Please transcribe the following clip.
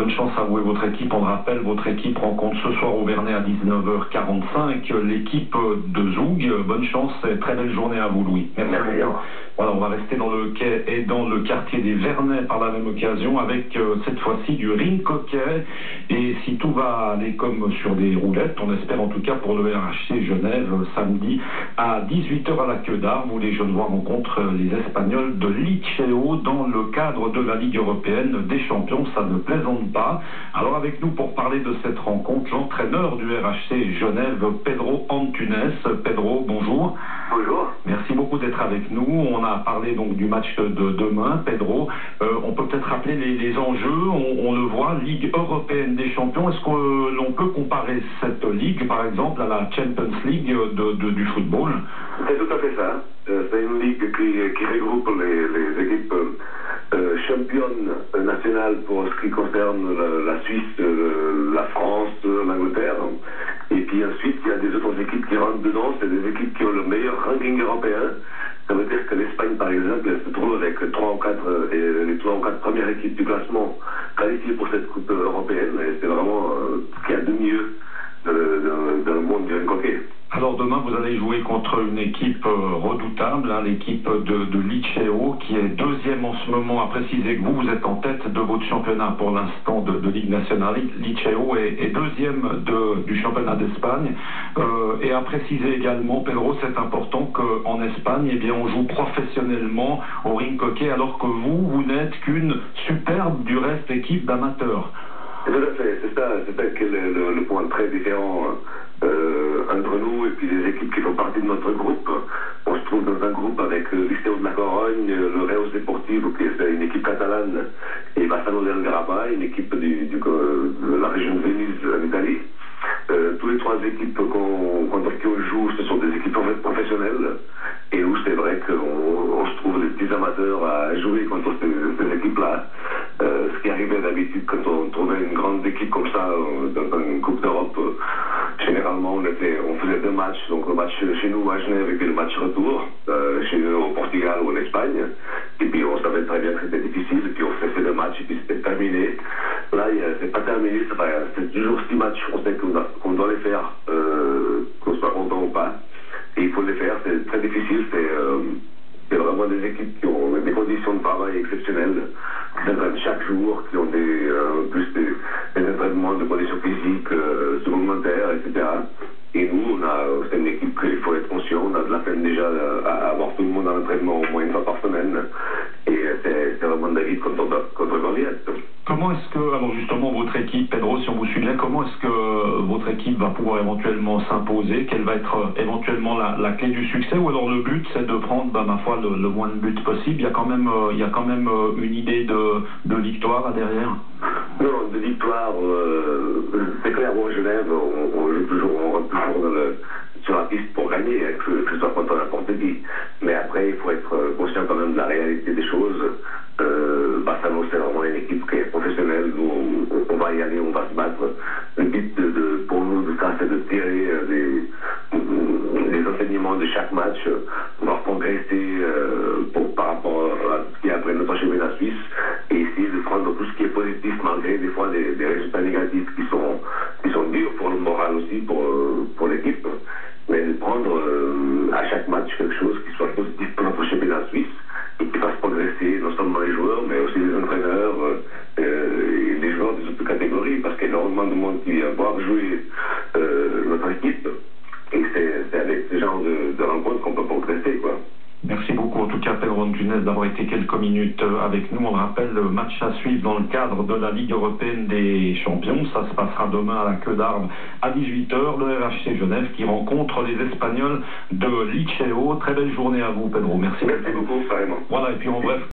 bonne chance à vous et votre équipe. On le rappelle, votre équipe rencontre ce soir au Vernet à 19h45 l'équipe de Zoug. Bonne chance et très belle journée à vous, Louis. Merci beaucoup. Voilà, on va rester dans le quai et dans le quartier des Vernets par la même occasion avec cette fois-ci du ring hockey. Et si tout va aller comme sur des roulettes, on espère en tout cas pour le RHC Genève samedi à 18h à la Queue d'Armes où les Genevois rencontrent les Espagnols de Liceo dans le cadre de la Ligue européenne des champions. Ça ne plaisante pas. Alors avec nous pour parler de cette rencontre, l'entraîneur du RHC Genève, Pedro Antunes. Pedro, bonjour. Bonjour. Merci beaucoup d'être avec nous. On a parlé donc du match de demain, Pedro. On peut peut-être rappeler les enjeux. On le voit, Ligue européenne des champions. Est-ce que l'on peut comparer cette ligue, par exemple, à la Champions League du football? C'est tout à fait ça. C'est une ligue qui regroupe les équipes championnes nationales pour ce qui concerne la Suisse, la France, l'Angleterre. Et puis ensuite, il y a des autres équipes qui rentrent dedans. C'est des équipes qui ont le meilleur ranking européen. Ça veut dire que l'Espagne, par exemple, elle se trouve avec les 3 ou 4 premières équipes du classement qualifiées pour cette Coupe européenne. Et c'est vraiment ce qu'il y a de mieux dans le monde du hockey. Alors demain, vous allez jouer contre une équipe redoutable, l'équipe de Liceo, qui est deuxième en ce moment. À préciser que vous êtes en tête de votre championnat pour l'instant de Ligue nationale. Liceo est deuxième du championnat d'Espagne. Et à préciser également, Pedro, c'est important qu'en Espagne, eh bien, on joue professionnellement au ring hockey, alors que vous n'êtes qu'une superbe, du reste, équipe d'amateurs. Tout à fait, c'est ça qui est le point très différent entre nous et puis les équipes qui font partie de notre groupe. On se trouve dans un groupe avec Liceo de la Corogne, le Reus Deportivo, qui est une équipe catalane, et Bassano del Garrabà, une équipe de la région de Venise en Italie. Tous les 3 équipes contre qui on joue, ce sont des équipes professionnelles. Et où c'est vrai qu'on se trouve des petits amateurs à jouer contre ces équipes-là. Ce qui arrivait d'habitude quand on trouvait une grande équipe comme ça dans une Coupe d'Europe, généralement on faisait 2 matchs, donc le match chez nous à Genève et puis le match retour chez eux au Portugal ou en Espagne. Et puis on savait très bien que c'était difficile, et puis on fait ces 2 matchs et puis c'était terminé. Là, c'est pas terminé, c'est toujours 6 matchs, on sait qu'on doit les faire, qu'on soit content ou pas. Et il faut les faire, c'est très difficile, c'est vraiment des équipes qui ont des conditions de travail exceptionnelles, qui s'entraînent chaque jour, qui ont plus des entraînements de conditions physiques supplémentaires, etc. Et nous, c'est une équipe qu'il faut être conscient, on a de la peine déjà à avoir tout le monde à l'entraînement au moins une fois par semaine. Et c'est vraiment David contre Goliath. Comment est-ce que, alors justement, votre équipe, Pedro, si on vous suit bien, comment est-ce que votre équipe va pouvoir éventuellement s'imposer? Quelle va être éventuellement la clé du succès? Ou alors le but, c'est de prendre, ma foi, le moins de buts possible? Il y a quand même une idée de victoire là derrière? Non, de victoire, c'est clair, à Genève, on rentre toujours sur la piste pour gagner, que ce soit contre n'importe qui. Mais après, il faut être conscient quand même de la réalité des choses. Bassano, c'est vraiment une équipe qui est professionnelle. Nous, on va y aller, on va se battre. Le but pour nous de ça, c'est de tirer les enseignements de chaque match, pouvoir progresser par rapport à ce qui est après notre championnat suisse, et essayer de prendre tout ce qui est positif, malgré des fois des résultats négatifs qui sont durs pour le moral aussi, pour l'équipe, mais de prendre à chaque match quelque chose qui soit positif pour notre championnat suisse et qui fasse progresser non seulement les joueurs, mais aussi les entraîneurs et les joueurs des autres catégories, parce qu'il y a énormément de monde qui vient voir jouer notre équipe, et c'est avec ce genre de rencontres qu'on peut progresser, quoi. Merci beaucoup, en tout cas, Pedro Antunes, d'avoir été quelques minutes avec nous. On le rappelle, le match à suivre dans le cadre de la Ligue européenne des champions. Ça se passera demain à la Queue d'Armes à 18h. Le RHC Genève qui rencontre les Espagnols de Liceo. Très belle journée à vous, Pedro. Merci beaucoup, vraiment. Voilà, et puis en bref.